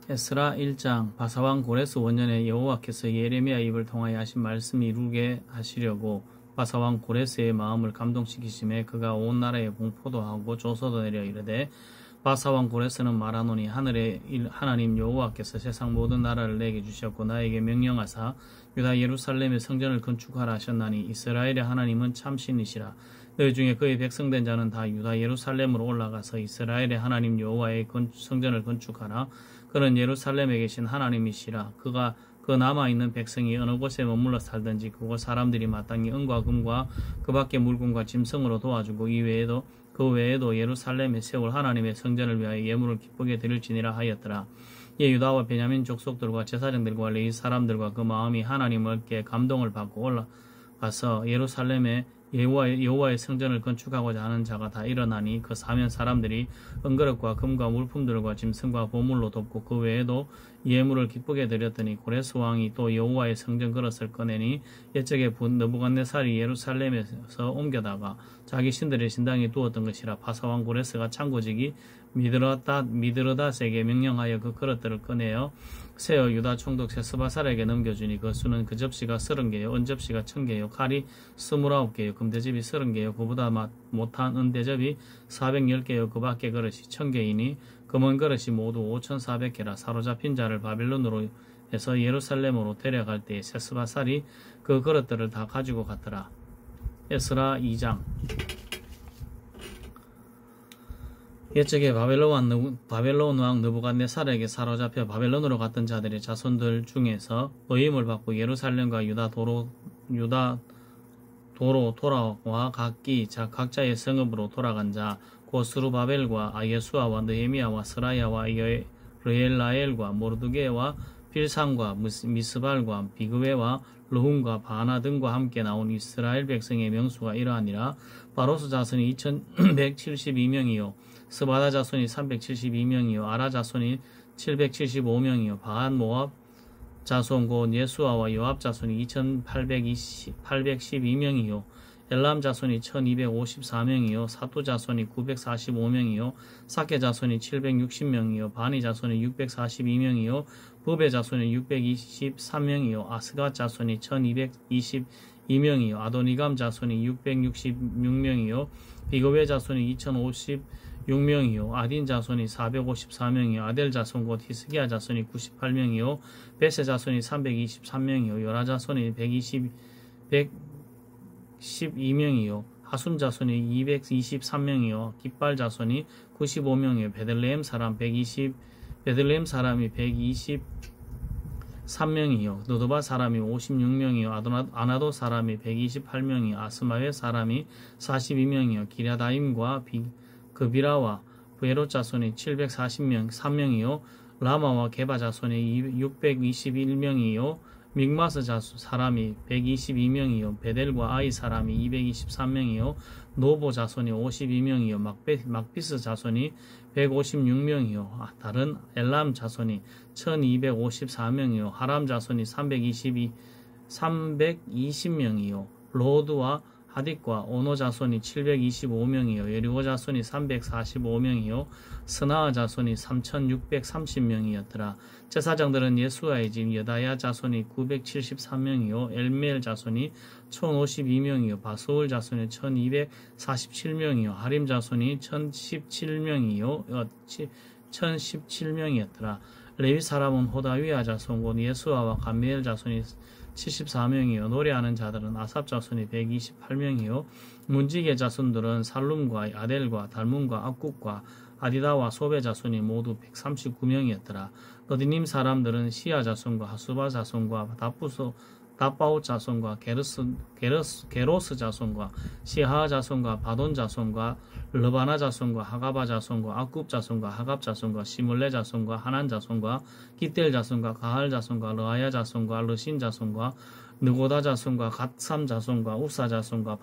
에스라 1장. 바사왕 고레스 원년에 여호와께서 예레미야 입을 통하여 하신 말씀이 이루게 하시려고 바사왕 고레스의 마음을 감동시키심에 그가 온 나라에 공포도 하고 조서도 내려 이르되, 바사왕 고레스는 말하노니 하늘의 하나님 여호와께서 세상 모든 나라를 내게 주셨고 나에게 명령하사 유다 예루살렘의 성전을 건축하라 하셨나니, 이스라엘의 하나님은 참신이시라. 너희 중에 그의 백성된 자는 다 유다 예루살렘으로 올라가서 이스라엘의 하나님 여호와의 성전을 건축하라. 그는 예루살렘에 계신 하나님이시라. 그가 그 남아있는 백성이 어느 곳에 머물러 살든지 그곳 사람들이 마땅히 은과 금과 그 밖의 물건과 짐승으로 도와주고 그 외에도 예루살렘에 세울 하나님의 성전을 위하여 예물을 기쁘게 드릴지니라 하였더라. 예, 유다와 베냐민 족속들과 제사장들과 레위 사람들과 그 마음이 하나님께 감동을 받고 올라가서 예루살렘에 여호와의 성전을 건축하고자 하는 자가 다 일어나니, 그 사면 사람들이 은그릇과 금과 물품들과 짐승과 보물로 돕고 그 외에도 예물을 기쁘게 드렸더니, 고레스 왕이 또 여호와의 성전 그릇을 꺼내니 옛적에 느부갓네살이 예루살렘에서 옮겨다가 자기 신들의 신당에 두었던 것이라. 바사왕 고레스가 창고지기 미드르닷에게 명령하여 그 그릇들을 꺼내어 세어 유다 총독 세스바살에게 넘겨주니, 그 수는 그 접시가 30개요 은 접시가 1000개요 칼이 29개요 금대접이 30개요 그보다 못한 은대접이 410개요 그 밖의 그릇이 1000개이니 금은 그릇이 모두 5400개라. 사로잡힌 자를 바벨론으로 해서 예루살렘으로 데려갈 때에 세스바살이 그 그릇들을 다 가지고 갔더라. 에스라 2장. 옛적에 바벨론 왕 느부갓네살에게 사로잡혀 바벨론으로 갔던 자들의 자손들 중에서 의임을 받고 예루살렘과 유다 도로 돌아와 각자의 성읍으로 돌아간 자, 곧 스루바벨과 아예수아와 느헤미야와 스라야와 르엘라엘과 모르드게와 빌상과 미스발과 비그웨와 르훔과 바나 등과 함께 나온 이스라엘 백성의 명수가 이러하니라. 바로스 자손이 2172명이요 스바다 자손이 372명이요 아라 자손이 775명이요 바한 모압 자손 곧 예수아와 요압 자손이 2812명이요 엘람 자손이 1254명이요 사투 자손이 945명이요 사케 자손이 760명이요 바니 자손이 642명이요 부베 자손이 623명이요 아스가 자손이 1222명이요 아도니감 자손이 666명이요 비그웨 자손이 2056명이요 아딘 자손이 454명이요 아델 자손 곧 히스기야 자손이 98명이요 베세 자손이 323명이요 요라 자손이 112명이요 하순 자손이 223명이요 깃발 자손이 95명이요 베들레헴 사람이 123명이요 느도바 사람이 56명이요 아나도 사람이 128명이요 아스마웨 사람이 42명이요 기랴다임과 그비라와 부에롯 자손이 743명이요 라마와 게바 자손이 621명이요 믹마스 사람이 122명이요 베델과 아이 사람이 223명이요 노보 자손이 52명이요 막비스 자손이 156명이요 다른 엘람 자손이 1254명이요 하람 자손이 320명이요 로드와 하딕과 오노 자손이 725명이요 여리고 자손이 345명이요 스나아 자손이 3630명이었더라. 제사장들은 예수아의 집 여다야 자손이 973명이요 엘멜 자손이 1052명이요 바스울 자손이 1247명이요 하림 자손이 1017명이었더라. 레위 사람은 호다위아 자손 곧 예수아와 감미엘 자손이 74명이요 노래하는 자들은 아삽 자손이 128명이요 문지게 자손들은 살룸과 아델과 달문과 압국과 아디다와 소베 자손이 모두 139명이었더라. 너디님 사람들은 시아 자손과 하수바 자손과 다바옷 자손과 게로스 자손과 시하 자손과 바돈 자손과 르바나 자손과 하가바 자손과 악굽 자손과 하갑 자손과 시물레 자손과 하난 자손과 기델 자손과 가할 자손과 르아야 자손과 르신 자손과 느고다 자손과 갓삼 자손과 우사 자손과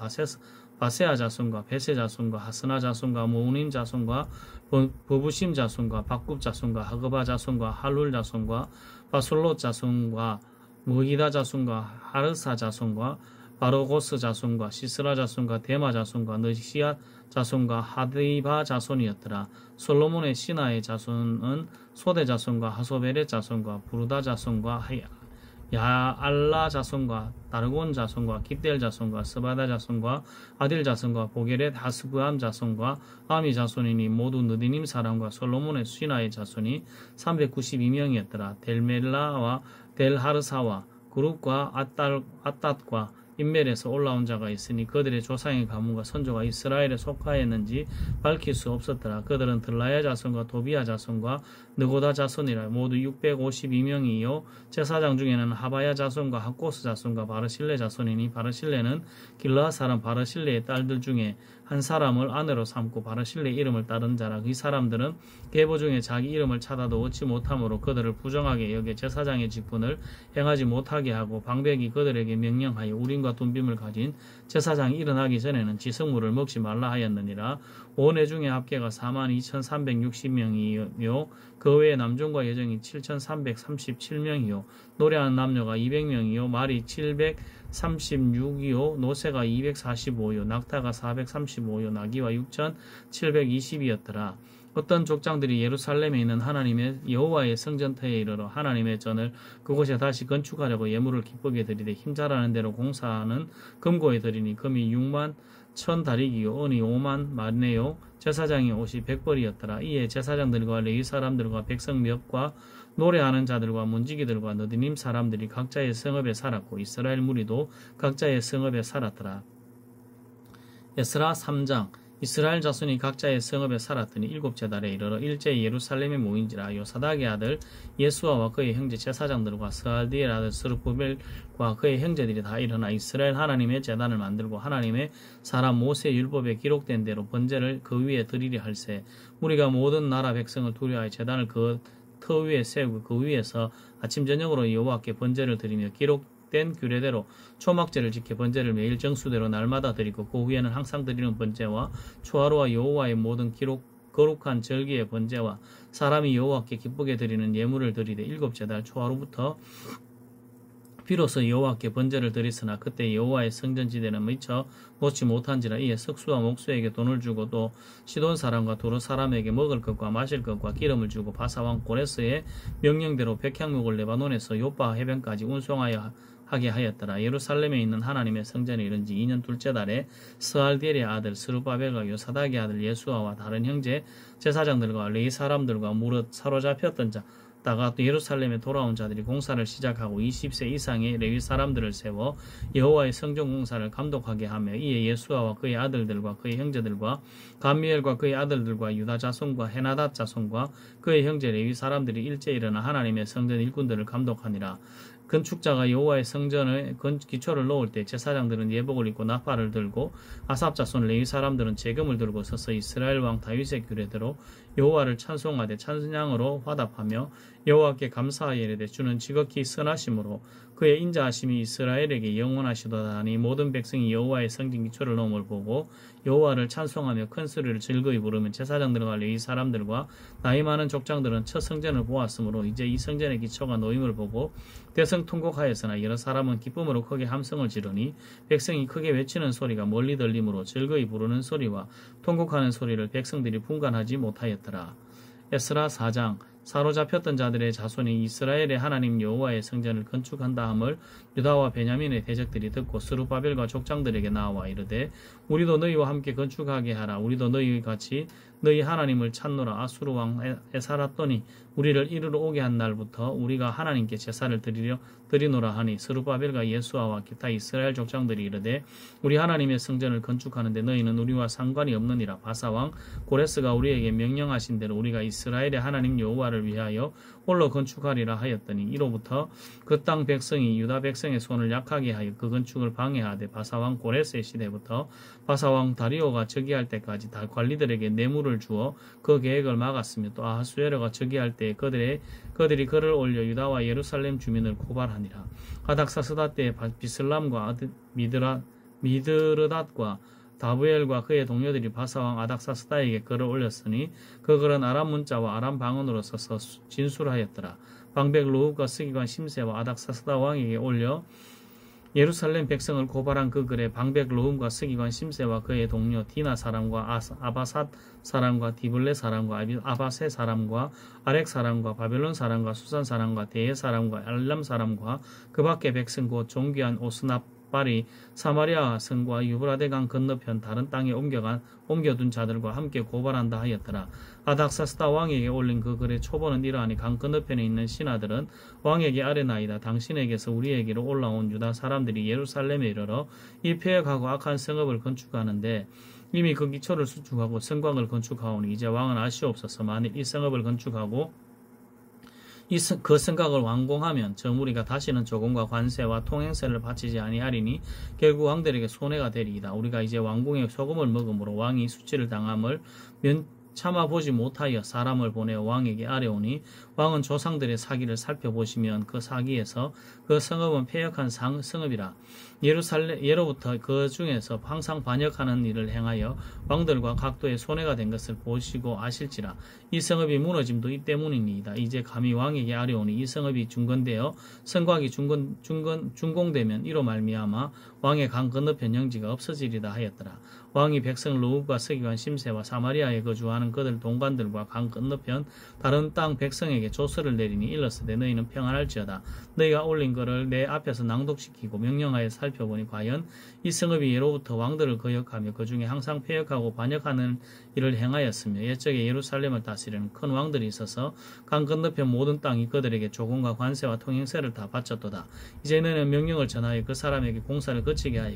바세아 자손과 베세 자손과 하스나 자손과 모우님 자손과 버부심 자손과 박굽 자손과 하그바 자손과 할룰 자손과 바솔롯 자손과 무기다 자손과 하르사 자손과 바르고스 자손과 시스라 자손과 데마 자손과 느시아 자손과 하드이바 자손이었더라. 솔로몬의 신하의 자손은 소대 자손과 하소벨의 자손과 부르다 자손과 야알라 자손과 다르곤 자손과 깃델 자손과 스바다 자손과 아딜 자손과 보게렛 하스부함 자손과 아미 자손이니 모두 느디님 사람과 솔로몬의 신하의 자손이 392명이었더라. 델멜라와 델하르사와 그룹과 아따과 인멜에서 올라온 자가 있으니 그들의 조상의 가문과 선조가 이스라엘에 속하였는지 밝힐 수 없었더라. 그들은 들라야 자손과 도비야 자손과 느고다 자손이라 모두 652명이요 제사장 중에는 하바야 자손과 학고스 자손과 바르실레 자손이니 바르실레는 길르앗 사람 바르실레의 딸들 중에 한 사람을 아내로 삼고 바르실레의 이름을 따른 자라. 이 사람들은 계보 중에 자기 이름을 찾아도 얻지 못함으로 그들을 부정하게 여겨 제사장의 직분을 행하지 못하게 하고 방백이 그들에게 명령하여 우림과 돈빔을 가진 제사장이 일어나기 전에는 지성물을 먹지 말라 하였느니라. 온회 중에 합계가 42,360명이요 그 외에 남종과 여종이 7,337명이요 노래하는 남녀가 200명이요 말이 736이요 노새가 245요 낙타가 435요 나귀와 6,720이었더라. 어떤 족장들이 예루살렘에 있는 하나님의 여호와의 성전터에 이르러 하나님의 전을 그곳에 다시 건축하려고 예물을 기쁘게 드리되 힘자라는 대로 공사하는 금고에 드리니 금이 6만 1,000다리기요 은이 5만 마네요 제사장의 옷이 100벌이었더라. 이에 제사장들과 레위 사람들과 백성 몇과 노래하는 자들과 문지기들과 느디님 사람들이 각자의 성읍에 살았고 이스라엘 무리도 각자의 성읍에 살았더라. 에스라 3장. 이스라엘 자손이 각자의 성읍에 살았더니 일곱째 달에 이르러 일제히 예루살렘에 모인지라. 요사닥의 아들 예수아와 그의 형제 제사장들과 스알디엘 아들 스룹바벨과 그의 형제들이 다 일어나 이스라엘 하나님의 제단을 만들고 하나님의 사람 모세 율법에 기록된 대로 번제를 그 위에 드리려 할세. 우리가 모든 나라 백성을 두려워하여 제단을 그 터 위에 세우고 그 위에서 아침 저녁으로 여호와께 번제를 드리며 기록된 규례대로 초막제를 지켜 번제를 매일 정수대로 날마다 드리고 그 후에는 항상 드리는 번제와 초하루와 여호와의 모든 거룩한 절기의 번제와 사람이 여호와께 기쁘게 드리는 예물을 드리되 일곱째 달 초하루부터 비로소 여호와께 번제를 드리으나 그때 여호와의 성전지대는 미처 놓지 못한지라. 이에 석수와 목수에게 돈을 주고 또 시돈 사람과 두로 사람에게 먹을 것과 마실 것과 기름을 주고 바사왕 고레스의 명령대로 백향목을 레바논에서 요파 해변까지 운송하여 하게 하였더라. 예루살렘에 있는 하나님의 성전에 이른 지 2년 둘째 달에 스알디엘의 아들 스룹바벨과 요사닥의 아들 예수아와 다른 형제 제사장들과 레위 사람들과 무릇 사로잡혔던 다가 또 예루살렘에 돌아온 자들이 공사를 시작하고 20세 이상의 레위 사람들을 세워 여호와의 성전 공사를 감독하게 하며 이에 예수아와 그의 아들들과 그의 형제들과 감미엘과 그의 아들들과 유다 자손과 헤나닷 자손과 그의 형제 레위 사람들이 일제히 일어나 하나님의 성전 일꾼들을 감독하니라. 건축자가 여호와의 성전의 기초를 놓을 때 제사장들은 예복을 입고 나팔을 들고 아삽 자손 레위 사람들은 재금을 들고 서서 이스라엘 왕 다윗의 규례대로 여호와를 찬송하되 찬양으로 화답하며 여호와께 감사하여 이르되 주는 지극히 선하심으로 그의 인자하심이 이스라엘에게 영원하시도다니 모든 백성이 여호와의 성전 기초를 놓음을 보고 여호와를 찬송하며 큰 소리를 즐거이 부르면 제사장들과 레위 사람들과 나이 많은 족장들은 첫 성전을 보았으므로 이제 이 성전의 기초가 놓임을 보고 대성 통곡하였으나 여러 사람은 기쁨으로 크게 함성을 지르니 백성이 크게 외치는 소리가 멀리 들리므로 즐거이 부르는 소리와 통곡하는 소리를 백성들이 분간하지 못하였더라. 에스라 4장. 사로잡혔던 자들의 자손이 이스라엘의 하나님 여호와의 성전을 건축한다 함을 유다와 베냐민의 대적들이 듣고 스룹바벨과 족장들에게 나와 이르되 우리도 너희와 함께 건축하게 하라. 우리도 너희 같이 너희 하나님을 찾노라. 아수르 왕 에사라돈이 우리를 이르러 오게 한 날부터 우리가 하나님께 제사를 드리노라 하니 스룹바벨과 예수아와 기타 이스라엘 족장들이 이르되 우리 하나님의 성전을 건축하는데 너희는 우리와 상관이 없느니라. 바사왕 고레스가 우리에게 명령하신 대로 우리가 이스라엘의 하나님 여호와를 위하여 홀로 건축하리라 하였더니 이로부터 그 땅 백성이 유다 백성의 손을 약하게 하여 그 건축을 방해하되 바사왕 고레스의 시대부터 바사왕 다리오가 즉위할 때까지 다 관리들에게 뇌물을 주어 그 계획을 막았으며 또 아하수에르가 즉위할 때에 그들이 글을 올려 유다와 예루살렘 주민을 고발하니라. 아닥사스다 때에 비슬람과 미드르닷과 다부엘과 그의 동료들이 바사왕 아닥사스다에게 글을 올렸으니 그 글은 아람 문자와 아람 방언으로 써서 진술하였더라. 방백 루흡과 스기관 심세와 아닥사스다 왕에게 올려 예루살렘 백성을 고발한 그 글에 방백 르훔과 서기관 심세와 그의 동료 디나 사람과 아바삿 사람과 디블레 사람과 아바세 사람과 아렉 사람과 바벨론 사람과 수산 사람과 대예 사람과 알람 사람과 그 밖의 백성 곧 존귀한 오스납발이 사마리아 성과 유브라데강 건너편 다른 땅에 옮겨둔 자들과 함께 고발한다 하였더라. 아닥사스다 왕에게 올린 그 글의 초본은 이러하니 강 건너편에 있는 신하들은 왕에게 아뢰나이다. 당신에게서 우리에게로 올라온 유다 사람들이 예루살렘에 이르러 이 폐역하고 악한 성읍을 건축하는데 이미 그 기초를 수축하고 성곽을 건축하오니 이제 왕은 아시옵소서. 만일 이 성읍을 건축하고 그 성곽을 완공하면 저 무리가 다시는 조공과 관세와 통행세를 바치지 아니하리니 결국 왕들에게 손해가 되리이다. 우리가 이제 왕궁에 소금을 먹음으로 왕이 수치를 당함을 참아보지 못하여 사람을 보내어 왕에게 아뢰오니 왕은 조상들의 사기를 살펴보시면 그 사기에서 그 성읍은 패역한 성읍이라. 예로부터 그 중에서 항상 반역하는 일을 행하여 왕들과 각도의 손해가 된 것을 보시고 아실지라. 이 성읍이 무너짐도 이 때문이니이다. 이제 감히 왕에게 아뢰오니 이 성읍이 중건되어 성곽이 준공되면 이로 말미암아 왕의 강 건너편 영지가 없어지리다 하였더라. 왕이 백성 르훔과 서기관 심세와 사마리아에 거주하는 그들 동관들과 강 건너편 다른 땅 백성에게 조서를 내리니 일렀으되 너희는 평안할지어다. 너희가 올린 것을 내 앞에서 낭독시키고 명령하여 살펴보니 과연 이 성읍이 예로부터 왕들을 거역하며 그 중에 항상 패역하고 반역하는 일을 행하였으며 옛적에 예루살렘을 다스리는 큰 왕들이 있어서 강 건너편 모든 땅이 그들에게 조공과 관세와 통행세를 다 바쳤도다. 이제 너희는 명령을 전하여 그 사람에게 공사를 거치게 하여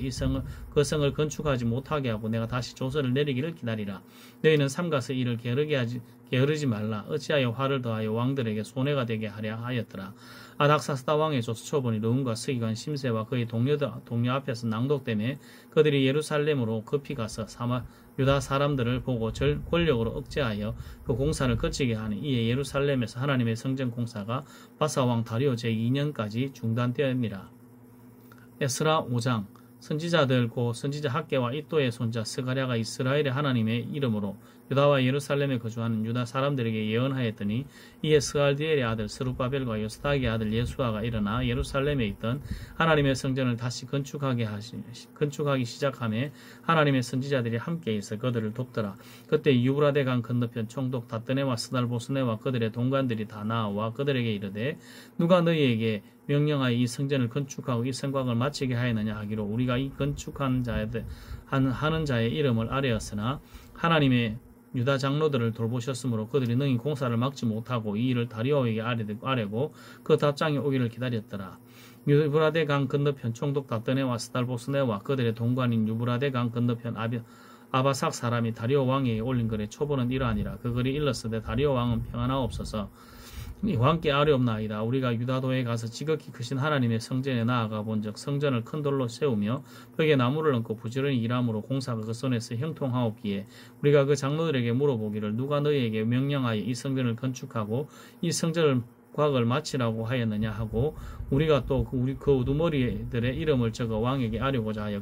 그 성을 건축하지 못하게 하고 내가 다시 조서를 내리기를 기다리라. 너희는 삼가서 이를 게으르지 말라. 어찌하여 화를 더하여 왕들에게 손해가 되게 하려 하였더라. 아닥사스다 왕의 조서 초본이 르훔과 서기관 심세와 그의 동료 앞에서 낭독되매 그들이 예루살렘으로 급히 가서 유다 사람들을 보고 권력으로 억제하여 그 공사를 거치게 하니 이에 예루살렘에서 하나님의 성전 공사가 바사 왕 다리오 제2년까지 중단되었니라. 에스라 5장. 선지자들 곧 선지자 학개와 이또의 손자 스가랴가 이스라엘의 하나님의 이름으로 유다와 예루살렘에 거주하는 유다 사람들에게 예언하였더니 이에 스알디엘의 아들 스룹바벨과 요스닥의 아들 예수아가 일어나 예루살렘에 있던 하나님의 성전을 다시 건축하기 시작하며 하나님의 선지자들이 함께 있어 그들을 돕더라. 그때 유브라데 강 건너편 총독 다뜨네와 스달보스네와 그들의 동관들이 다 나와 그들에게 이르되 누가 너희에게 명령하여 이 성전을 건축하고 이 성곽을 마치게 하였느냐 하기로 우리가 이 건축한 하는 자의 이름을 아뢰었으나 하나님의 유다 장로들을 돌보셨으므로 그들이 능히 공사를 막지 못하고 이 일을 다리오에게 아뢰고 그 답장이 오기를 기다렸더라. 유브라데 강 건너편 총독 다뜨네와 스달보스네와 그들의 동관인 유브라데 강 건너편 아바삭 사람이 다리오 왕에게 올린 글의 초본은 이러하니라. 그 글이 일렀으되 다리오 왕은 평안하옵소서. 왕께 아뢰옵나이다. 우리가 유다도에 가서 지극히 크신 하나님의 성전에 나아가 본즉 성전을 큰 돌로 세우며 벽에 나무를 얹고 부지런히 일함으로 공사가 그 손에서 형통하옵기에 우리가 그 장로들에게 물어보기를 누가 너희에게 명령하여 이 성전을 건축하고 이 성전을 곽을 마치라고 하였느냐 하고 우리가 또 그 우두머리들의 이름을 적어 왕에게 아뢰고자 하여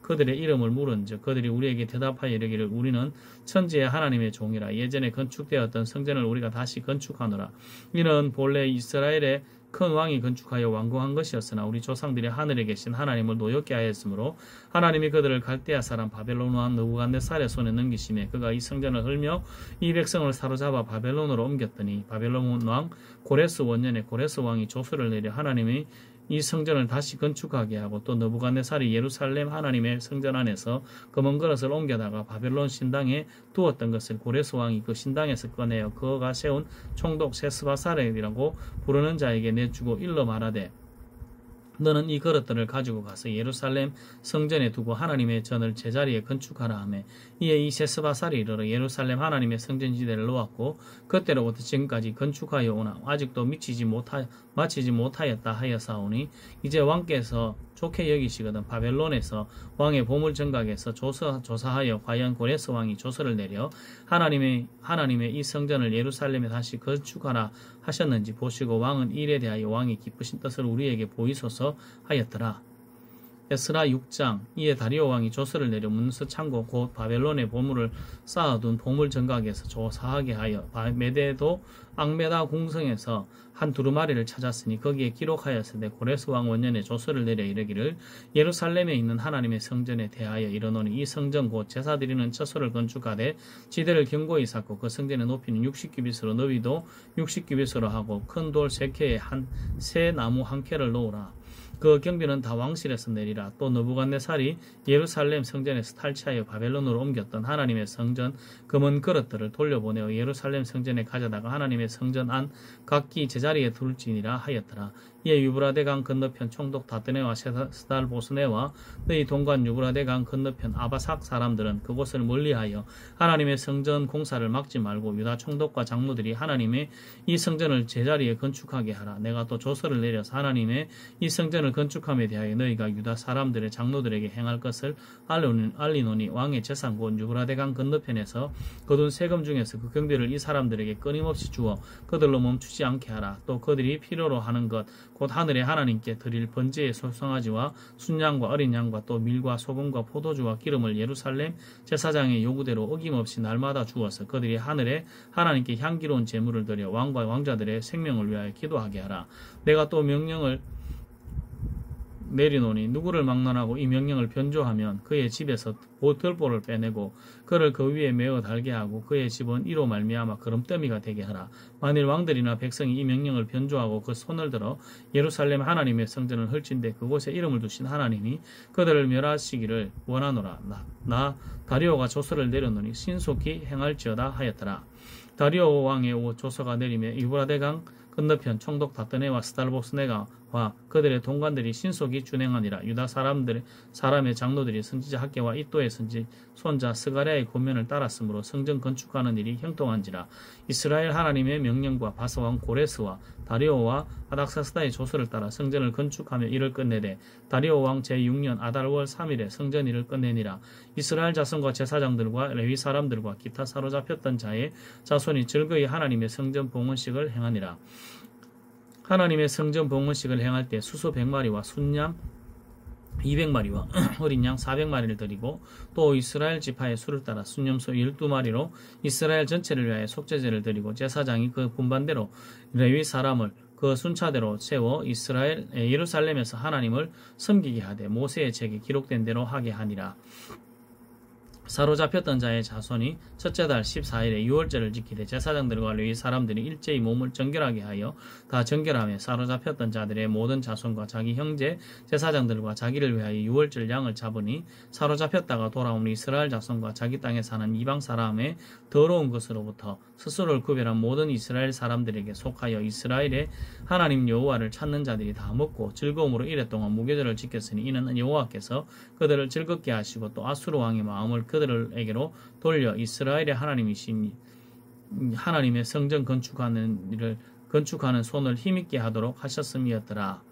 그들의 이름을 물은즉 그들이 우리에게 대답하여 이르기를 우리는 천지의 하나님의 종이라. 예전에 건축되었던 성전을 우리가 다시 건축하노라. 이는 본래 이스라엘의 큰 왕이 건축하여 완공한 것이었으나 우리 조상들이 하늘에 계신 하나님을 노엽게 하였으므로 하나님이 그들을 갈대아 사람 바벨론 왕 느부갓네살의 손에 넘기심에 그가 이 성전을 헐며 이 백성을 사로잡아 바벨론으로 옮겼더니 바벨론 왕 고레스 원년에 고레스 왕이 조서를 내려 하나님이 이 성전을 다시 건축하게 하고 또 느부갓네살이 예루살렘 하나님의 성전 안에서 금은 그릇을 옮겨다가 바벨론 신당에 두었던 것을 고레스 왕이 그 신당에서 꺼내어 그가 세운 총독 세스바사렐이라고 부르는 자에게 내주고 일러 말하되 너는 이 그릇들을 가지고 가서 예루살렘 성전에 두고 하나님의 전을 제자리에 건축하라 하며 이에 이 세스바살이 이르러 예루살렘 하나님의 성전지대를 놓았고 그때로부터 지금까지 건축하여 오나 아직도 마치지 못하였다 하여사오니 이제 왕께서 좋게 여기시거든 바벨론에서 왕의 보물 정각에서 조사하여 과연 고레스 왕이 조서를 내려 하나님의 이 성전을 예루살렘에 다시 건축하라 하셨는지 보시고 왕은 일에 대하여 왕이 기쁘신 뜻을 우리에게 보이소서 하였더라. 에스라 6장. 이에 다리오 왕이 조서를 내려 문서 창고 곧 바벨론의 보물을 쌓아둔 보물 정각에서 조사하게 하여 메대도 앙메다 궁성에서 한 두루마리를 찾았으니 거기에 기록하였으되 고레스 왕 원년에 조서를 내려 이르기를 예루살렘에 있는 하나님의 성전에 대하여 이르노니 이 성전 곧 제사 드리는 처소를 건축하되 지대를 견고히 쌓고 그 성전의 높이는 60규빗으로 너비도 60규빗으로 하고 큰 돌 3켜에 새 나무 한 켜를 놓으라. 그 경비는 다 왕실에서 내리라. 또 느부갓네살이 예루살렘 성전에서 탈취하여 바벨론으로 옮겼던 하나님의 성전 금은 그릇들을 돌려보내어 예루살렘 성전에 가져다가 하나님의 성전 안 각기 제자리에 둘지니라 하였더라. 이에 유브라데 강 건너편 총독 다드네와 스달보스네와 너희 동관 유브라데 강 건너편 아바삭 사람들은 그곳을 멀리하여 하나님의 성전 공사를 막지 말고 유다 총독과 장로들이 하나님의 이 성전을 제자리에 건축하게 하라. 내가 또 조서를 내려서 하나님의 이 성전을 건축함에 대하여 너희가 유다 사람들의 장로들에게 행할 것을 알리노니 왕의 재산 곧 유브라데 강 건너편에서 거둔 세금 중에서 그 경비를 이 사람들에게 끊임없이 주어 그들로 멈추지 않게 하라. 또 그들이 필요로 하는 것 곧 하늘의 하나님께 드릴 번제의 소송아지와 순양과 어린 양과 또 밀과 소금과 포도주와 기름을 예루살렘 제사장의 요구대로 어김없이 날마다 주어서 그들이 하늘의 하나님께 향기로운 제물을 드려 왕과 왕자들의 생명을 위하여 기도하게 하라. 내가 또 명령을 내리노니 누구를 막론하고 이 명령을 변조하면 그의 집에서 들보를 빼내고 그를 그 위에 메어 달게 하고 그의 집은 이로 말미암아 그름더미가 되게 하라. 만일 왕들이나 백성이 이 명령을 변조하고 그 손을 들어 예루살렘 하나님의 성전을 헐진데 그곳에 이름을 두신 하나님이 그들을 멸하시기를 원하노라. 나 다리오가 조서를 내렸노니 신속히 행할지어다 하였더라. 다리오 왕의 조서가 내림에 유브라데 강 건너편 총독 다드네와 스달보스네가 와 그들의 동관들이 신속히 준행하니라. 유다 사람의 장로들이 선지자 학계와 이또의 손자 스가랴의 권면을 따랐으므로 성전 건축하는 일이 형통한지라. 이스라엘 하나님의 명령과 바사왕 고레스와 다리오와 아닥사스다의 조서를 따라 성전을 건축하며 일을 끝내되 다리오 왕 제6년 아달월 3일에 성전 일을 끝내니라. 이스라엘 자손과 제사장들과 레위 사람들과 기타 사로잡혔던 자의 자손이 즐거이 하나님의 성전 봉헌식을 행하니라. 하나님의 성전 봉헌식을 행할 때 수소 100마리와 순양 200마리와 어린 양 400마리를 드리고 또 이스라엘 지파의 수를 따라 순염소 12마리로 이스라엘 전체를 위하여 속죄제를 드리고 제사장이 그 분반대로 레위 사람을 그 순차대로 세워 이스라엘 예루살렘에서 하나님을 섬기게 하되 모세의 책에 기록된 대로 하게 하니라. 사로잡혔던 자의 자손이 첫째 달 14일에 유월절을 지키되 제사장들과 레위 사람들이 일제히 몸을 정결하게 하여 다 정결하며 사로잡혔던 자들의 모든 자손과 자기 형제 제사장들과 자기를 위하여 유월절 양을 잡으니 사로잡혔다가 돌아온 이스라엘 자손과 자기 땅에 사는 이방 사람의 더러운 것으로부터 스스로를 구별한 모든 이스라엘 사람들에게 속하여 이스라엘의 하나님 여호와를 찾는 자들이 다 먹고 즐거움으로 이랫동안 무교절을 지켰으니 이는 여호와께서 그들을 즐겁게 하시고 또 아수르 왕의 마음을 그들에게로 돌려 이스라엘의 하나님이신 하나님의 성전 건축하는 손을 힘있게 하도록 하셨음이었더라.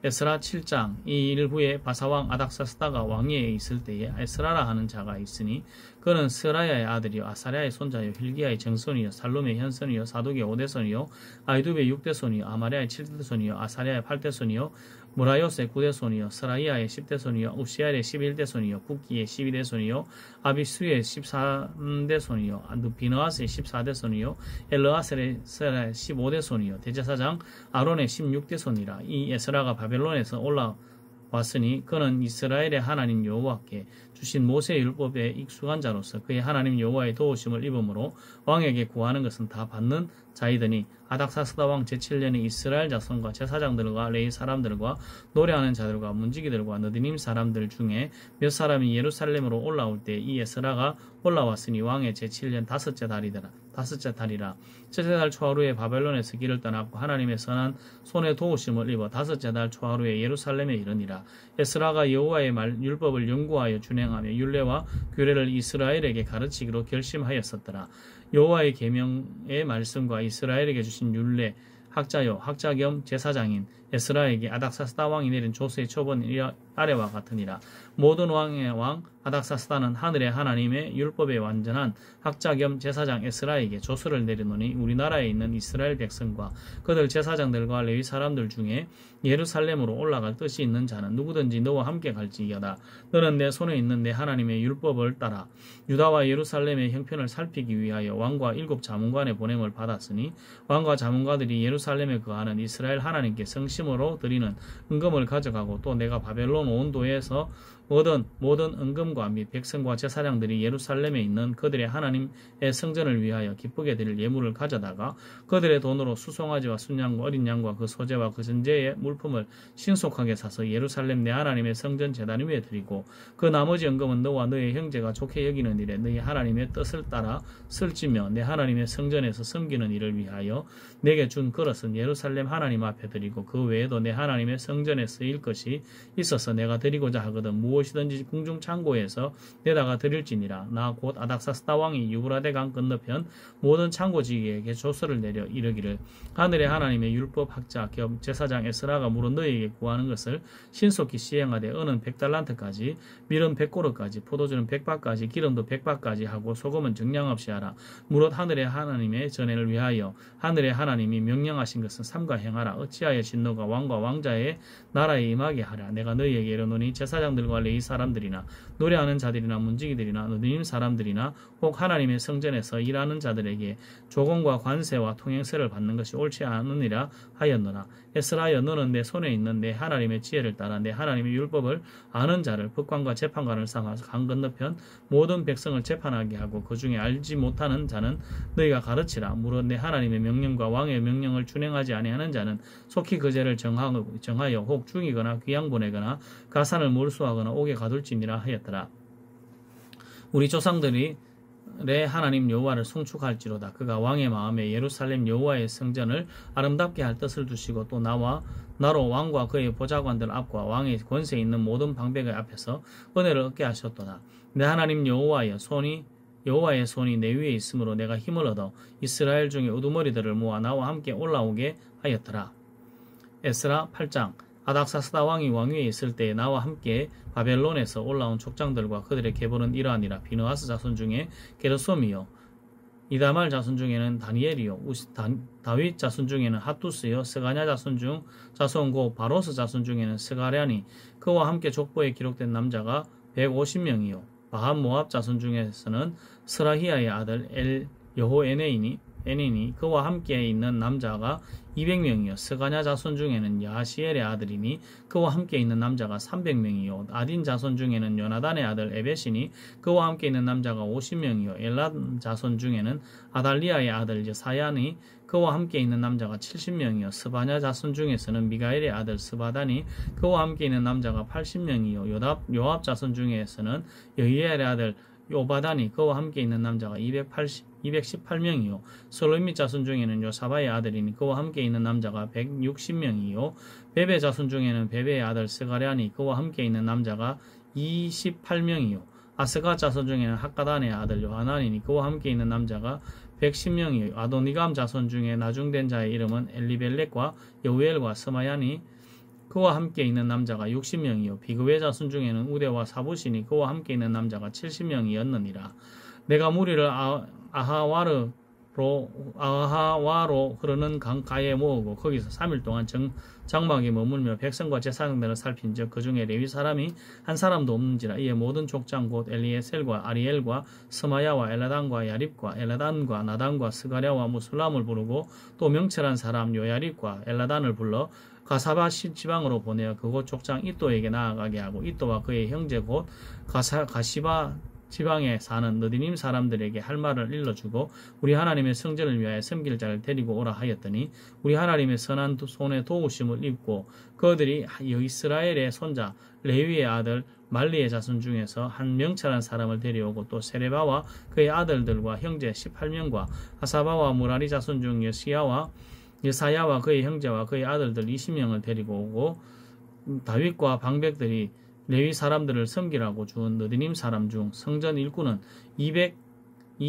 에스라 7장. 이 일 후에 바사왕 아닥사스다가 왕위에 있을 때에 에스라라 하는 자가 있으니 그는 스라야의 아들이요 아사랴의 손자요 hil기야의 정손이요 살롬의 현손이요 사독의 5대손이요 아이두베의 6대손이요 아마랴의 7대손이요 아사랴의 8대손이요 무라요스의 9대손이요 스라이야의 10대손이요 웁시알의 11대손이요 북기의 12대손이요 아비수의 13대손이요 비느아스의 14대손이요 엘르아셀의 15대손이요 대제사장 아론의 16대손이라. 이 에스라가 바벨론에서 올라왔으니 그는 이스라엘의 하나님 여호와께 주신 모세의 율법에 익숙한 자로서 그의 하나님 여호와의 도우심을 입음으로 왕에게 구하는 것은 다 받는 자이더니 아닥사스다 왕 제7년에 이스라엘 자손과 제사장들과 레위 사람들과 노래하는 자들과 문지기들과 느디님 사람들 중에 몇 사람이 예루살렘으로 올라올 때 이 에스라가 올라왔으니 왕의 제7년 다섯째 달이라. 첫째 달 초하루에 바벨론에서 길을 떠났고 하나님의 선한 손에 도우심을 입어 다섯째 달 초하루에 예루살렘에 이르니라. 에스라가 여호와의 율법을 연구하여 준행하며 율례와 규례를 이스라엘에게 가르치기로 결심하였었더라. 여호와의 계명의 말씀과 이스라엘에게 주신 율례 학자 겸 제사장인 에스라에게 아닥사스다 왕이 내린 조서의 초본이라 아래와 같으니라. 모든 왕의 왕 아닥사스다는 하늘의 하나님의 율법의 완전한 학자 겸 제사장 에스라에게 조서를 내리노니 우리나라에 있는 이스라엘 백성과 그들 제사장들과 레위 사람들 중에 예루살렘으로 올라갈 뜻이 있는 자는 누구든지 너와 함께 갈지어다. 너는 내 손에 있는 내 하나님의 율법을 따라 유다와 예루살렘의 형편을 살피기 위하여 왕과 7 자문관의 보냄을 받았으니 왕과 자문가들이 예루살렘에 거하는 이스라엘 하나님께 성심으로 드리는 은금을 가져가고 또 내가 바벨론 온도에서 얻은 모든 은금과 및 백성과 제사장들이 예루살렘에 있는 그들의 하나님의 성전을 위하여 기쁘게 드릴 예물을 가져다가 그들의 돈으로 수송아지와 순양과 어린 양과 그 소재와 그 전제의 물품을 신속하게 사서 예루살렘 내 하나님의 성전 제단 위에 드리고 그 나머지 은금은 너와 너의 형제가 좋게 여기는 일에 너희 하나님의 뜻을 따라 쓸지며 내 하나님의 성전에서 섬기는 일을 위하여 내게 준 그릇은 예루살렘 하나님 앞에 드리고 그 외에도 내 하나님의 성전에 쓰일 것이 있어서 내가 드리고자 하거든 무엇이든지 궁중 창고에서 내다가 드릴지니라. 나 곧 아닥사스다 왕이 유브라데 강 건너편 모든 창고지기에게 조서를 내려 이르기를 하늘의 하나님의 율법 학자 겸 제사장 에스라가 물어 너희에게 구하는 것을 신속히 시행하되 은은 100달란트까지 밀은 100고르까지 포도주는 100바까지 기름도 100바까지 하고 소금은 정량없이 하라. 무릇 하늘의 하나님의 전해를 위하여 하늘의 하나님이 명령하신 것은 삼가 행하라. 어찌하여 진노가 왕과 왕자의 나라에 임하게 하라. 내가 너희에게 이르노니 제사장들과 레위 사람들이나 노래하는 자들이나 문지기들이나 너희님 사람들이나 혹 하나님의 성전에서 일하는 자들에게 조공과 관세와 통행세를 받는 것이 옳지 않으니라 하였노라. 에스라여 너는 내 손에 있는 내 하나님의 지혜를 따라 내 하나님의 율법을 아는 자를 법관과 재판관을 삼아서 강 건너편 모든 백성을 재판하게 하고 그 중에 알지 못하는 자는 너희가 가르치라. 무릇 내 하나님의 명령과 왕의 명령을 준행하지 아니하는 자는 속히 그 죄를 정하여 혹 죽이거나 귀양 보내거나 가산을 몰수하거나 옥에 가둘지니라 하였더라. 우리 조상들이 내 하나님 여호와를 송축할지로다. 그가 왕의 마음에 예루살렘 여호와의 성전을 아름답게 할 뜻을 두시고 또 나로 왕과 그의 보좌관들 앞과 왕의 권세 있는 모든 방백의 앞에서 은혜를 얻게 하셨도다. 내 하나님 여호와의 손이 내 위에 있으므로 내가 힘을 얻어 이스라엘 중에 우두머리들을 모아 나와 함께 올라오게 하였더라. 에스라 8장. 아닥사스다 왕이 왕위에 있을 때에 나와 함께 바벨론에서 올라온 족장들과 그들의 계보는 이러하니라. 비느하스 자손 중에 게르솜이요 이다말 자손 중에는 다니엘이요 다윗 자손 중에는 핫두스요 스가냐 자손 고 바로스 자손 중에는 스가랴니 그와 함께 족보에 기록된 남자가 150명이요 바한 모압 자손 중에서는 스라히아의 아들 엘 여호에네이니 그와 함께 있는 남자가 200명이요 스가냐 자손 중에는 야시엘의 아들이니 그와 함께 있는 남자가 300명이요 아딘 자손 중에는 요나단의 아들 에벳이니 그와 함께 있는 남자가 50명이요 엘람 자손 중에는 아달리아의 아들 여사야니 그와 함께 있는 남자가 70명이요 스바냐 자손 중에서는 미가엘의 아들 스바다니 그와 함께 있는 남자가 80명이요 요압 자손 중에서는 여히엘의 아들 요바다니 그와 함께 있는 남자가 218명이요 솔로밋 자손 중에는 요사바의 아들이니 그와 함께 있는 남자가 160명이요 베베 자손 중에는 베베의 아들 스가랴니 그와 함께 있는 남자가 28명이요 아스가 자손 중에는 학가단의 아들 요하나니니 그와 함께 있는 남자가 110명이요 아도니감 자손 중에 나중된 자의 이름은 엘리벨렉과 여우엘과 스마야니 그와 함께 있는 남자가 60명이요 비그웨 자손 중에는 우데와 사부시니 그와 함께 있는 남자가 70명이었느니라. 내가 무리를 아하와로 흐르는 강가에 모으고 거기서 3일 동안 장막에 머물며 백성과 제사장들을 살핀즉 그 중에 레위 사람이 한 사람도 없는지라. 이에 모든 족장 곧 엘리에셀과 아리엘과 스마야와 엘라단과 야립과 엘라단과 나단과 스가랴와 무술람을 부르고 또 명철한 사람 요야립과 엘라단을 불러 가사바 지방으로 보내어 그곳 족장 이또에게 나아가게 하고 이또와 그의 형제 곧 가시바 지방에 사는 너디님 사람들에게 할 말을 일러주고 우리 하나님의 성전을 위하여 섬길 자를 데리고 오라 하였더니 우리 하나님의 선한 손에 도우심을 입고 그들이 이스라엘의 손자 레위의 아들 말리의 자손 중에서 한 명철한 사람을 데려오고 또 세레바와 그의 아들들과 형제 18명과 하사바와 무라리 자손 중 여사야와 그의 형제와 그의 아들들 20명을 데리고 오고 다윗과 방백들이 레위 사람들을 섬기라고 준 너디님 사람 중 성전 일꾼은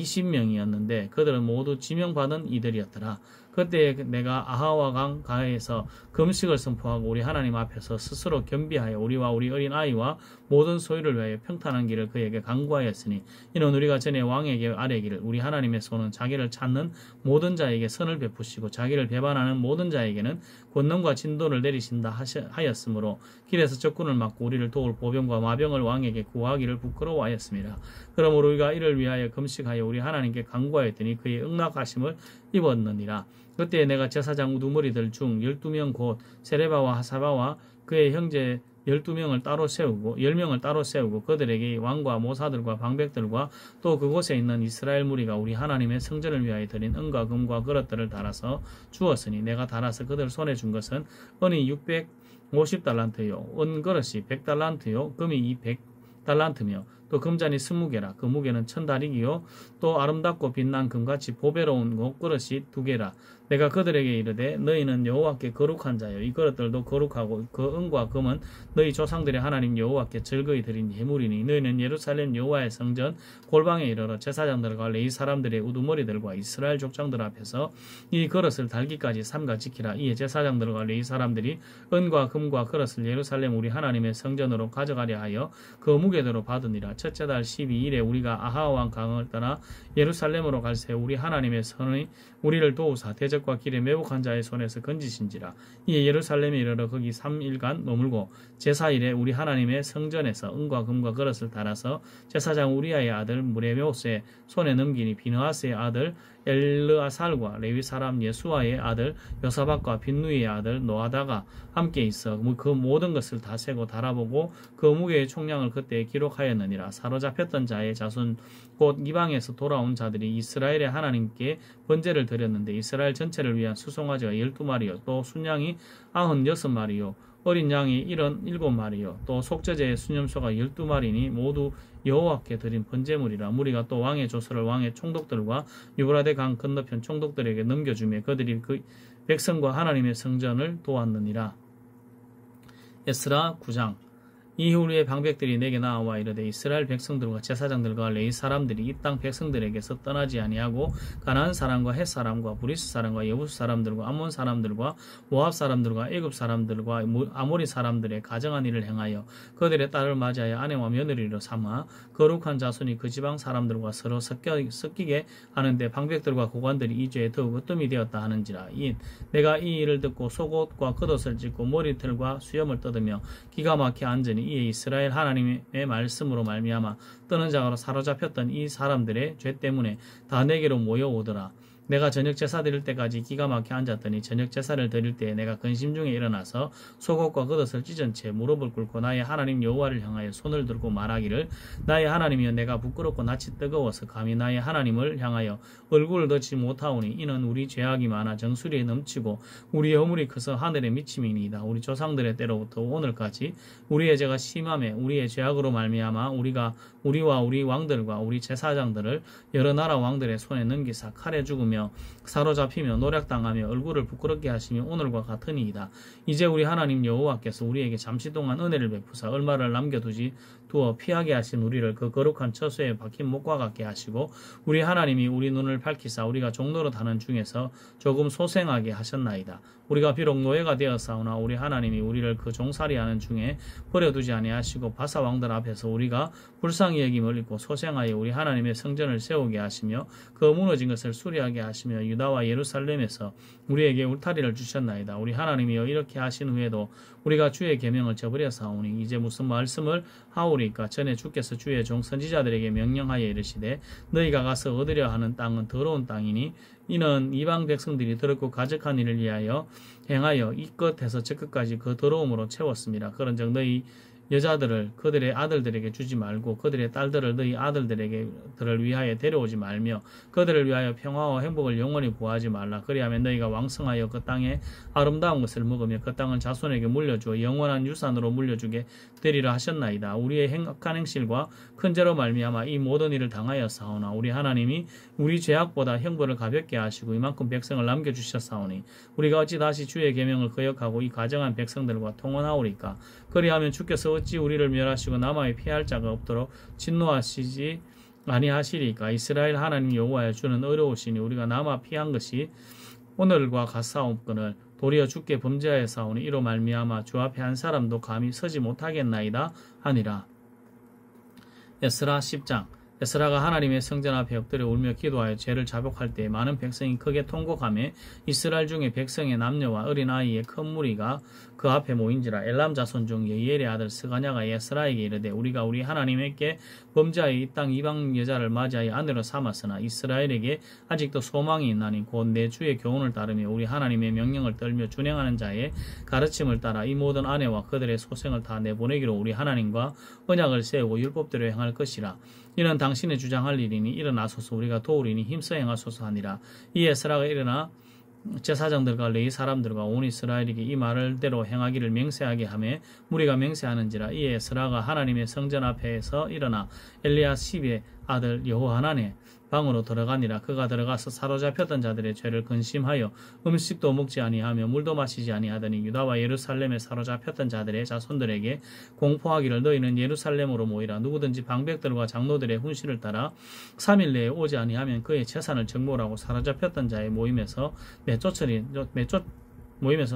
20명이었는데 그들은 모두 지명받은 이들이었더라. 그때 내가 아하와 강 가에서 금식을 선포하고 우리 하나님 앞에서 스스로 겸비하여 우리와 우리 어린 아이와 모든 소유를 위하여 평탄한 길을 그에게 강구하였으니 이는 우리가 전에 왕에게 아뢰기를 우리 하나님의 손은 자기를 찾는 모든 자에게 선을 베푸시고 자기를 배반하는 모든 자에게는 권능과 진도를 내리신다 하였으므로 길에서 적군을 막고 우리를 도울 보병과 마병을 왕에게 구하기를 부끄러워하였습니다. 그러므로 우리가 이를 위하여 금식하여 우리 하나님께 간구하였더니 그의 응낙하심을 입었느니라. 그때 내가 제사장 우두머리들 중 12명 곧 세레바와 하사바와 그의 형제 12명을 따로 세우고 10명을 따로 세우고 그들에게 왕과 모사들과 방백들과 또 그곳에 있는 이스라엘 무리가 우리 하나님의 성전을 위하여 드린 은과 금과 그릇들을 달아서 주었으니 내가 달아서 그들 손에 준 것은 은이 650달란트요 은그릇이 100달란트요 금이 200달란트며 또 금잔이 20개라 그 무게는 1000다리기요 또 아름답고 빛난 금같이 보배로운 곡그릇이 2개라 내가 그들에게 이르되 너희는 여호와께 거룩한 자여 이 그릇들도 거룩하고 그 은과 금은 너희 조상들의 하나님 여호와께 즐거이 드린 예물이니 너희는 예루살렘 여호와의 성전 골방에 이르러 제사장들과 레위 사람들의 우두머리들과 이스라엘 족장들 앞에서 이 그릇을 달기까지 삼가 지키라. 이에 제사장들과 레위 사람들이 은과 금과 그릇을 예루살렘 우리 하나님의 성전으로 가져가려 하여 그 무게대로 받으니라. 첫째 달 12일에 우리가 아하 왕 강을 떠나 예루살렘으로 갈새 우리 하나님의 선이 우리를 도우사 대적과 길에 매복한 자의 손에서 건지신지라. 이에 예루살렘에 이르러 거기 3일간 머물고 제4일에 우리 하나님의 성전에서 은과 금과 그릇을 달아서 제사장 우리아의 아들 무레메오스의 손에 넘기니 비느하스의 아들 엘르아살과 레위 사람 예수아의 아들 여사박과 빈누이의 아들 노아다가 함께 있어 그 모든 것을 다 세고 달아보고 그 무게의 총량을 그때 기록하였느니라. 사로잡혔던 자의 자손 곧 이방에서 돌아온 자들이 이스라엘의 하나님께 번제를 드렸는데 이스라엘 전체를 위한 수송아지가 12마리요 또 순양이 96마리요 어린 양이 77마리요 또 속죄제의 수념소가 12마리니 모두 여호와께 드린 번제물이라. 무리가 또 왕의 조서를 왕의 총독들과 유브라데 강 건너편 총독들에게 넘겨주며 그들이 그 백성과 하나님의 성전을 도왔느니라. 에스라 9장. 이후에 방백들이 내게 나와 이르되 이스라엘 백성들과 제사장들과 레위 사람들이 이 땅 백성들에게서 떠나지 아니하고 가나안 사람과 헷 사람과 브리스 사람과 여부스 사람들과 암몬 사람들과 모압 사람들과 애굽 사람들과 아모리 사람들의 가정한 일을 행하여 그들의 딸을 맞이하여 아내와 며느리로 삼아 거룩한 자손이 그 지방 사람들과 서로 섞이게 하는데 방백들과 고관들이 이 죄에 더욱 으뜸이 되었다 하는지라. 내가 이 일을 듣고 속옷과 겉옷을 찢고 머리털과 수염을 뜯으며 기가 막혀 앉으니 이에 이스라엘 하나님의 말씀으로 말미암아 떠는 자가로 사로잡혔던 이 사람들의 죄 때문에 다 내게로 모여오더라. 내가 저녁 제사 드릴 때까지 기가 막혀 앉았더니 저녁 제사를 드릴 때에 내가 근심 중에 일어나서 속옷과 겉옷을 찢은 채 무릎을 꿇고 나의 하나님 여호와를 향하여 손을 들고 말하기를 나의 하나님이여 내가 부끄럽고 낯이 뜨거워서 감히 나의 하나님을 향하여 얼굴을 덮지 못하오니 이는 우리 죄악이 많아 정수리에 넘치고 우리의 허물이 커서 하늘에 미침이니이다. 우리 조상들의 때로부터 오늘까지 우리의 죄가 심함에 우리의 죄악으로 말미암아 우리와 우리 왕들과 우리 제사장들을 여러 나라 왕들의 손에 넘기사 칼에 죽으며 사로잡히며 노략당하며 얼굴을 부끄럽게 하시며 오늘과 같으니이다. 이제 우리 하나님 여호와께서 우리에게 잠시 동안 은혜를 베푸사 얼마를 남겨두지 두어 피하게 하신 우리를 그 거룩한 처소에 박힌 목과 같게 하시고 우리 하나님이 우리 눈을 밝히사 우리가 종노릇 하는 중에서 조금 소생하게 하셨나이다. 우리가 비록 노예가 되었사오나 우리 하나님이 우리를 그 종살이하는 중에 버려두지 아니하시고 바사 왕들 앞에서 우리가 불쌍히 여김을 입고 소생하여 우리 하나님의 성전을 세우게 하시며 그 무너진 것을 수리하게 하시며 유다와 예루살렘에서 우리에게 울타리를 주셨나이다. 우리 하나님이여 이렇게 하신 후에도 우리가 주의 계명을 저버려사오니 이제 무슨 말씀을 하오리까. 전에 주께서 주의 종 선지자들에게 명령하여 이르시되 너희가 가서 얻으려 하는 땅은 더러운 땅이니 이는 이방 백성들이 더럽고 가증한 일을 위하여 행하여 이 끝에서 저 끝까지 그 더러움으로 채웠습니다. 그런즉 너희 여자들을 그들의 아들들에게 주지 말고 그들의 딸들을 너희 아들들을 위하여 데려오지 말며 그들을 위하여 평화와 행복을 영원히 구하지 말라. 그리하면 너희가 왕성하여 그 땅에 아름다운 것을 먹으며 그 땅을 자손에게 물려주어 영원한 유산으로 물려주게 되리라 하셨나이다. 우리의 행악한 행실과 큰 죄로 말미암아 이 모든 일을 당하였사오나 우리 하나님이 우리 죄악보다 형벌을 가볍게 하시고 이만큼 백성을 남겨주셨사오니 우리가 어찌 다시 주의 계명을 거역하고 이 가정한 백성들과 통혼하오리까. 그리하면 주께서 어찌 우리를 멸하시고 남아에 피할 자가 없도록 진노하시지 아니하시리까. 이스라엘 하나님 여호와의 주는 어려우시니 우리가 남아 피한 것이 오늘과 같사옵거늘 도리어 주께 범죄하여 싸우니 이로 말미암아 주 앞에 한 사람도 감히 서지 못하겠나이다 하니라. 에스라 10장. 에스라가 하나님의 성전 앞에 엎드려 울며 기도하여 죄를 자복할 때 많은 백성이 크게 통곡하며 이스라엘 중에 백성의 남녀와 어린아이의 큰 무리가 그 앞에 모인지라. 엘람 자손 중 여이엘의 아들 스가냐가 에스라에게 이르되 우리가 우리 하나님께 범죄하여 이 땅 이방 여자를 맞이하여 아내로 삼았으나 이스라엘에게 아직도 소망이 있나니 곧 내 주의 교훈을 따르며 우리 하나님의 명령을 떨며 준행하는 자의 가르침을 따라 이 모든 아내와 그들의 소생을 다 내보내기로 우리 하나님과 언약을 세우고 율법대로 행할 것이라. 이는 당신의 주장할 일이니 일어나소서 우리가 도우리니 힘써 행하소서 하니라. 이 에스라가 일어나 제사장들과 레위 사람들과 온 이스라엘에게 이 말대로 행하기를 맹세하게 하며 무리가 맹세하는지라. 이 에스라가 하나님의 성전 앞에서 일어나 엘리야십의 아들 여호하난의 방으로 들어가니라. 그가 들어가서 사로잡혔던 자들의 죄를 근심하여 음식도 먹지 아니하며 물도 마시지 아니하더니 유다와 예루살렘에 사로잡혔던 자들의 자손들에게 공포하기를 너희는 예루살렘으로 모이라. 누구든지 방백들과 장로들의 훈시를 따라 3일 내에 오지 아니하면 그의 재산을 정몰하고 사로잡혔던 자의 모임에서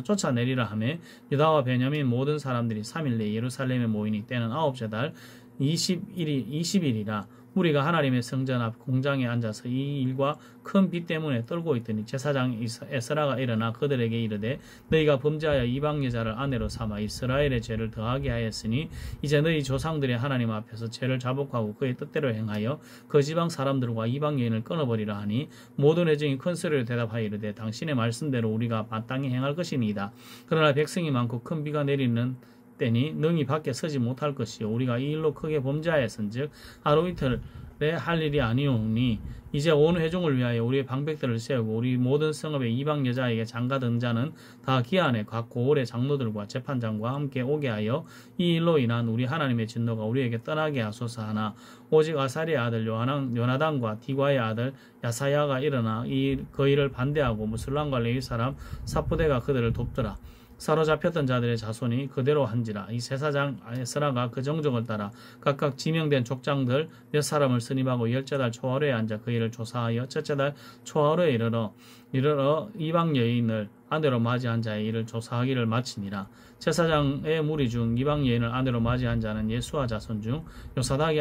쫓아내리라 하며 유다와 베냐민 모든 사람들이 3일 내에 예루살렘에 모이니 때는 9째 달 20일이라. 무리가 하나님의 성전 앞 공장에 앉아서 이 일과 큰 비 때문에 떨고 있더니 제사장 에스라가 일어나 그들에게 이르되 너희가 범죄하여 이방 여자를 아내로 삼아 이스라엘의 죄를 더하게 하였으니 이제 너희 조상들의 하나님 앞에서 죄를 자복하고 그의 뜻대로 행하여 그 지방 사람들과 이방 여인을 끊어버리라 하니 모든 회중이 큰 소리로 대답하여 이르되 당신의 말씀대로 우리가 마땅히 행할 것이니이다. 그러나 백성이 많고 큰 비가 내리는 때니 능히 밖에 서지 못할 것이요 우리가 이 일로 크게 범죄하였은즉 하루 이틀에 할 일이 아니오니 이제 온 회중을 위하여 우리의 방백들을 세우고 우리 모든 성읍의 이방 여자에게 장가든 자는 다 기한에 각 고을의 장로들과 재판장과 함께 오게 하여 이 일로 인한 우리 하나님의 진노가 우리에게 떠나게 하소서 하나 오직 아사리의 아들 요나단과 디과의 아들 야사야가 일어나 그 일을 반대하고 무슬람과 레위 사람 사푸대가 그들을 돕더라. 사로잡혔던 자들의 자손이 그대로 한지라. 이 제사장 에스라가 그 정적을 따라 각각 지명된 족장들 몇 사람을 선임하고 10째 달 초하루에 앉아 그 일을 조사하여 첫째 달 초하루에 이르러 이방 여인을 아내로 맞이한 자의 일을 조사하기를 마치니라. 제사장의 무리 중 이방 여인을 아내로 맞이한 자는 예수와 자손 중 요사닥의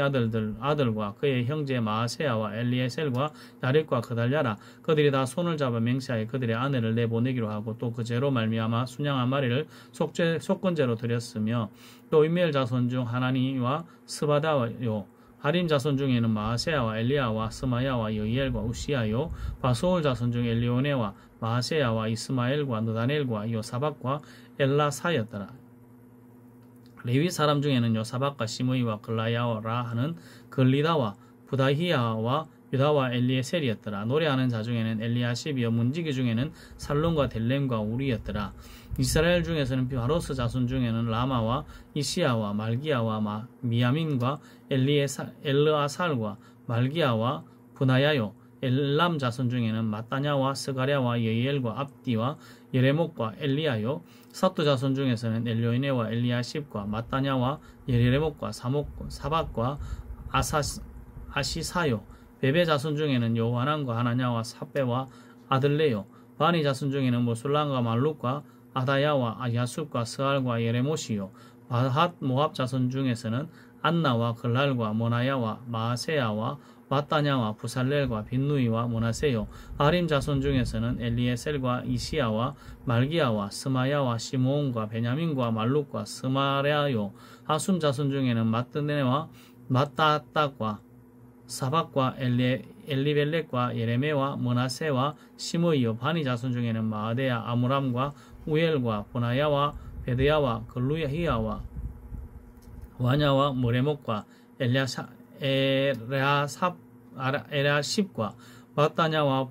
아들과 그의 형제 마아세야와 엘리에셀과 야릿과 그달랴라. 그들이 다 손을 잡아 맹세하여 그들의 아내를 내보내기로 하고 또 그 죄로 말미암아 순양 한 마리를 속건제로 드렸으며 또 이메엘 자손 중 하나니와 스바다요 하림 자손 중에는 마아세야와 엘리야와 스마야와 여이엘과 우시야요 바소울 자손 중 엘리오네와 마아세야와 이스마엘과 느다넬과 요사박과 엘라사였더라. 레위 사람 중에는 요사박과 시므이와 글라야라 하는 글리다와 부다히야와 유다와 엘리에셀이었더라. 노래하는 자 중에는 엘리야십이요 문지기 중에는 살론과 델렘과 우리였더라. 이스라엘 중에서는 바로스 자손 중에는 라마와 이시야와 말기야와 미야민과 엘르아살과 말기야와 분하야요 엘람 자손 중에는 마따냐와 스가랴와 여이엘과 압디와 예레목과 엘리야요 사또 자손 중에서는 엘료이네와 엘리야십과 마따냐와 예레목과 사박과 아시사요 베베 자손 중에는 요하난과 하나냐와 사베와 아들레요 바니 자손 중에는 모술람과 말룩과 아다야와 야숲과 스알과 예레모시요 바핫 모압 자손 중에서는 안나와 글랄과 모나야와 마아세야와 마따냐와 부살렐과 빈누이와 모나세요 아림 자손 중에서는 엘리에셀과 이시야와 말기야와 스마야와 시므온과 베냐민과 말룩과 스마랴요 하숨 자손 중에는 마뜨네와 마따딱과 사박과 엘리벨렉과 예레메와 모나세와 시므이요 바니 자손 중에는 마아데야 아무람과 우엘과 보나야와 베드야와 글루야히야와 와냐와 모레목과 에라십과 마따냐와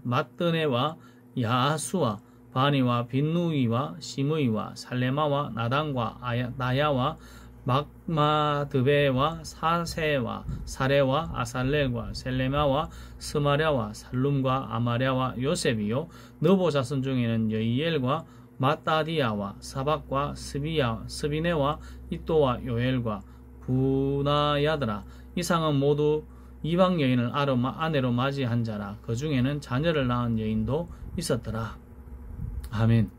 마뜨네와 야하수와 바니와 빈누이와 시므이와 살레마와 나단과 나야와 막마드베와 사세와 사레와 아살렐과 셀레마와 스마랴와 살룸과 아마랴와 요셉이요 너보 자손 중에는 여이엘과 마따디야와 사박과 스비네와 이또와 요엘과 부나야드라. 이상은 모두 이방 여인을 아내로 맞이한 자라. 그 중에는 자녀를 낳은 여인도 있었더라. 아멘.